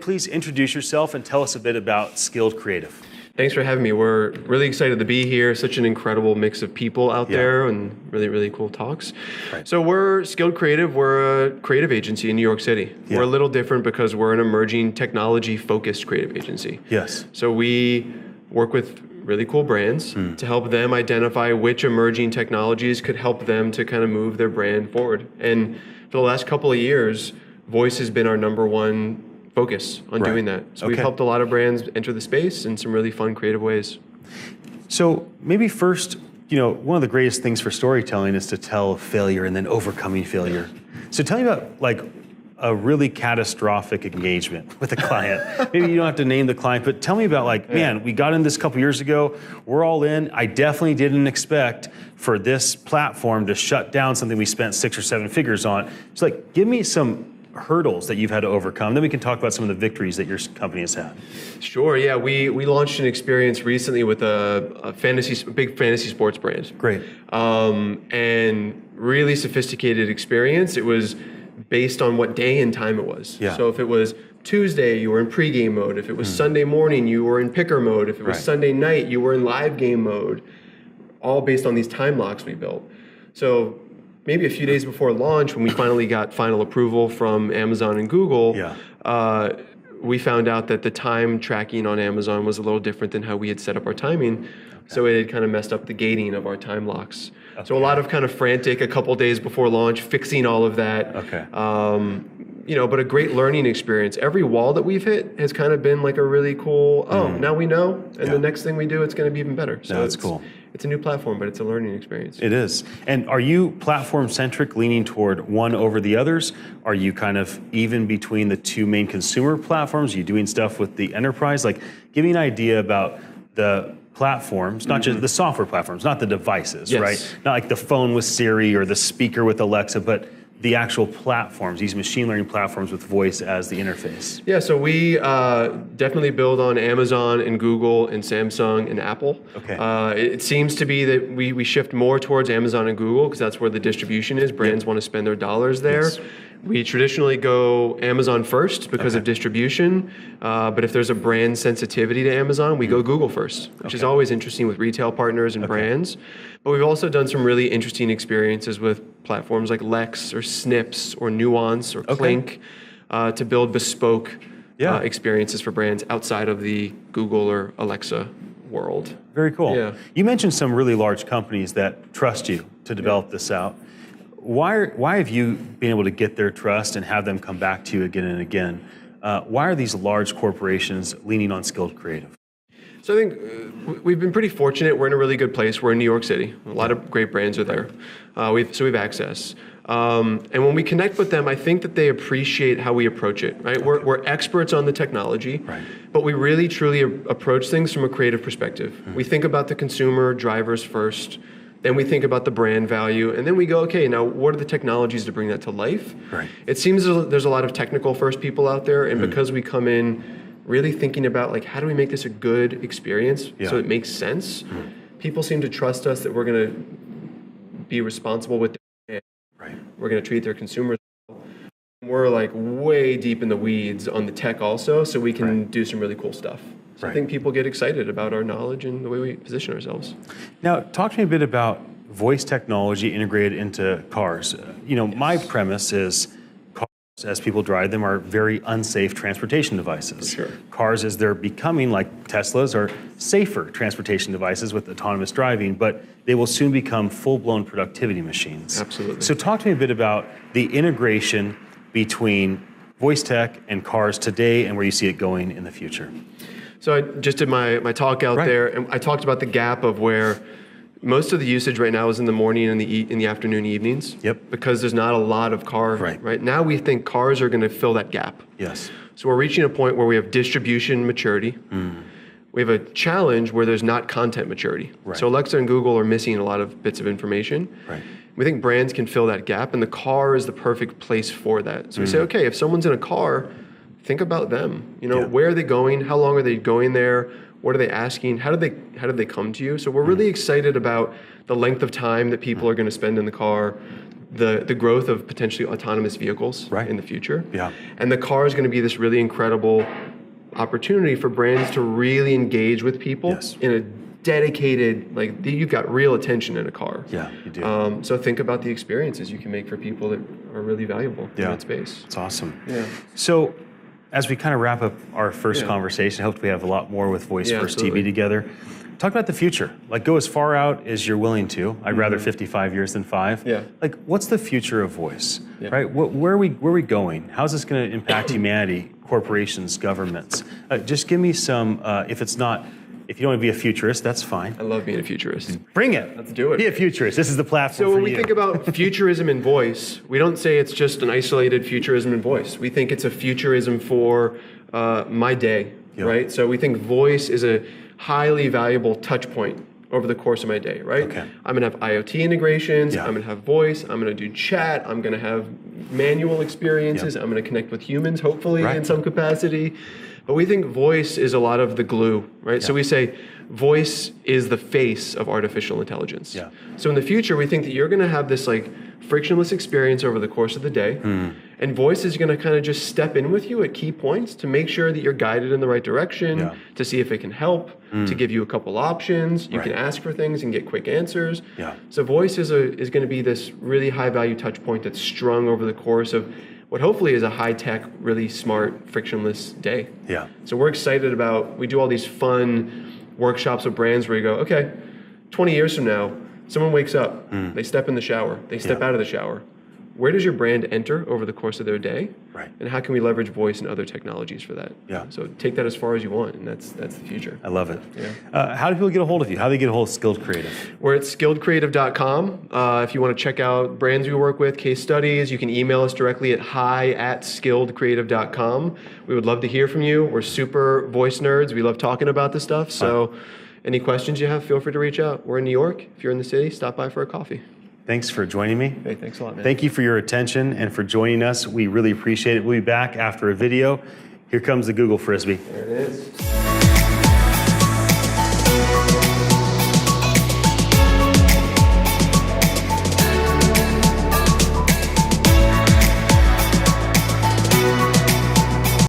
please introduce yourself and tell us a bit about Skilled Creative. Thanks for having me. We're really excited to be here. Such an incredible mix of people out there and really, really cool talks. Right. So we're Skilled Creative. We're a creative agency in New York City. Yeah. We're a little different because we're an emerging technology-focused creative agency. Yes. So we work with really cool brands to help them identify which emerging technologies could help them to kind of move their brand forward. And for the last couple of years, voice has been our number one focus on doing that. So we've helped a lot of brands enter the space in some really fun, creative ways. So maybe first, one of the greatest things for storytelling is to tell failure and then overcoming failure. So tell me about like a really catastrophic engagement with a client. Maybe you don't have to name the client, but tell me about man, we got in this a couple years ago, we're all in. I definitely didn't expect for this platform to shut down something we spent 6 or 7 figures on. So give me some hurdles that you've had to overcome. Then we can talk about some of the victories that your company has had. Sure, yeah. We launched an experience recently with a big fantasy sports brand. Great. And really sophisticated experience. It was based on what day and time it was. Yeah. So if it was Tuesday, you were in pregame mode. If it was Sunday morning, you were in picker mode. If it was Sunday night, you were in live game mode. All based on these time locks we built. So maybe a few days before launch, when we finally got final approval from Amazon and Google, we found out that the time tracking on Amazon was a little different than how we had set up our timing. So it had kind of messed up the gating of our time locks. So a lot of kind of frantic a couple days before launch, fixing all of that. But a great learning experience. Every wall that we've hit has kind of been like a really cool, now we know, and the next thing we do, it's going to be even better. So that's cool. It's a new platform, but it's a learning experience. It is. And are you platform-centric, leaning toward one over the others? Are you kind of even between the two main consumer platforms? Are you doing stuff with the enterprise? Give me an idea about the platforms, not just the software platforms, not the devices, right? Not like the phone with Siri or the speaker with Alexa, but the actual platforms, these machine learning platforms with voice as the interface. Yeah, so we definitely build on Amazon and Google and Samsung and Apple. It seems to be that we shift more towards Amazon and Google because that's where the distribution is. Brands want to spend their dollars there. We traditionally go Amazon first because of distribution, but if there's a brand sensitivity to Amazon, we go Google first, which is always interesting with retail partners and brands. But we've also done some really interesting experiences with platforms like Lex or Snips or Nuance or Clink to build bespoke experiences for brands outside of the Google or Alexa world. Very cool. Yeah. You mentioned some really large companies that trust you to develop this out. Why have you been able to get their trust and have them come back to you again and again? Why are these large corporations leaning on Skilled Creative? So I think we've been pretty fortunate. We're in a really good place. We're in New York City. A lot of great brands are there. We have access. And when we connect with them, I think that they appreciate how we approach it, right? We're experts on the technology, but we really, truly approach things from a creative perspective. We think about the consumer drivers first. Then we think about the brand value, and then we go, okay, now what are the technologies to bring that to life? It seems there's a lot of technical first people out there, and because we come in really thinking about how do we make this a good experience so it makes sense, people seem to trust us that we're going to be responsible with their brand. We're going to treat their consumers well. We're way deep in the weeds on the tech also, so we can do some really cool stuff. So I think people get excited about our knowledge and the way we position ourselves. Now, talk to me a bit about voice technology integrated into cars. My premise is cars, as people drive them, are very unsafe transportation devices. Cars, as they're becoming, like Teslas, are safer transportation devices with autonomous driving, but they will soon become full-blown productivity machines. Absolutely. So talk to me a bit about the integration between voice tech and cars today and where you see it going in the future. So I just did my talk out there, and I talked about the gap of where most of the usage right now is in the morning and in the afternoon, evenings. Because there's not a lot of car. Right now, we think cars are going to fill that gap. So we're reaching a point where we have distribution maturity. We have a challenge where there's not content maturity. So Alexa and Google are missing a lot of bits of information. We think brands can fill that gap, and the car is the perfect place for that. So we say, okay, if someone's in a car, think about them. Where are they going? How long are they going there? What are they asking? How did they come to you? So we're really excited about the length of time that people are going to spend in the car, the growth of potentially autonomous vehicles Right. in the future. Yeah. And the car is going to be this really incredible opportunity for brands to really engage with people Yes. in a dedicated, like you've got real attention in a car. Yeah, you do. So think about the experiences you can make for people that are really valuable in that space. It's awesome. Yeah. So as we kind of wrap up our first Yeah. conversation, I hope we have a lot more with Voice Yeah, First absolutely. TV together. Talk about the future. Like, go as far out as you're willing to. I'd rather 55 years than 5. Yeah. Like, what's the future of voice? Yeah. Right? Where are we going? How's this going to impact humanity, corporations, governments? Just give me some. If you don't want to be a futurist, that's fine. I love being a futurist. Bring it. Let's do it. Be a futurist. This is the platform. So when for we you. think about futurism in voice, we don't say it's just an isolated futurism in voice. We think it's a futurism for my day, Yeah. right? So we think voice is a highly valuable touch point over the course of my day, right? Okay. I'm gonna have IoT integrations, Yeah. I'm gonna have voice, I'm gonna do chat, I'm gonna have manual experiences, I'm gonna connect with humans, hopefully, Right. in some capacity. But we think voice is a lot of the glue, right? So we say voice is the face of artificial intelligence. Yeah. So in the future, we think that you're gonna have this like frictionless experience over the course of the day. And voice is gonna kind of just step in with you at key points to make sure that you're guided in the right direction, Yeah. to see if it can help, to give you a couple options. You can Right. ask for things and get quick answers. Yeah. So voice is going to be this really high value touch point that's strung over the course of what hopefully is a high tech, really smart, frictionless day. Yeah. So we're excited about, we do all these fun workshops with brands where you go, okay, 20 years from now, someone wakes up, they step in the shower, they step Yeah. out of the shower. Where does your brand enter over the course of their day? Right. And how can we leverage voice and other technologies for that? Yeah. So take that as far as you want, and that's the future. I love it. Yeah. How do people get a hold of you? How do they get a hold of Skilled Creative? We're at skilledcreative.com. If you want to check out brands we work with, case studies, you can email us directly at hi@skilledcreative.com. We would love to hear from you. We're super voice nerds. We love talking about this stuff. So any questions you have, feel free to reach out. We're in New York. If you're in the city, stop by for a coffee. Thanks for joining me. Hey, thanks a lot, man. Thank you for your attention and for joining us. We really appreciate it. We'll be back after a video. Here comes the Google Frisbee. There it is.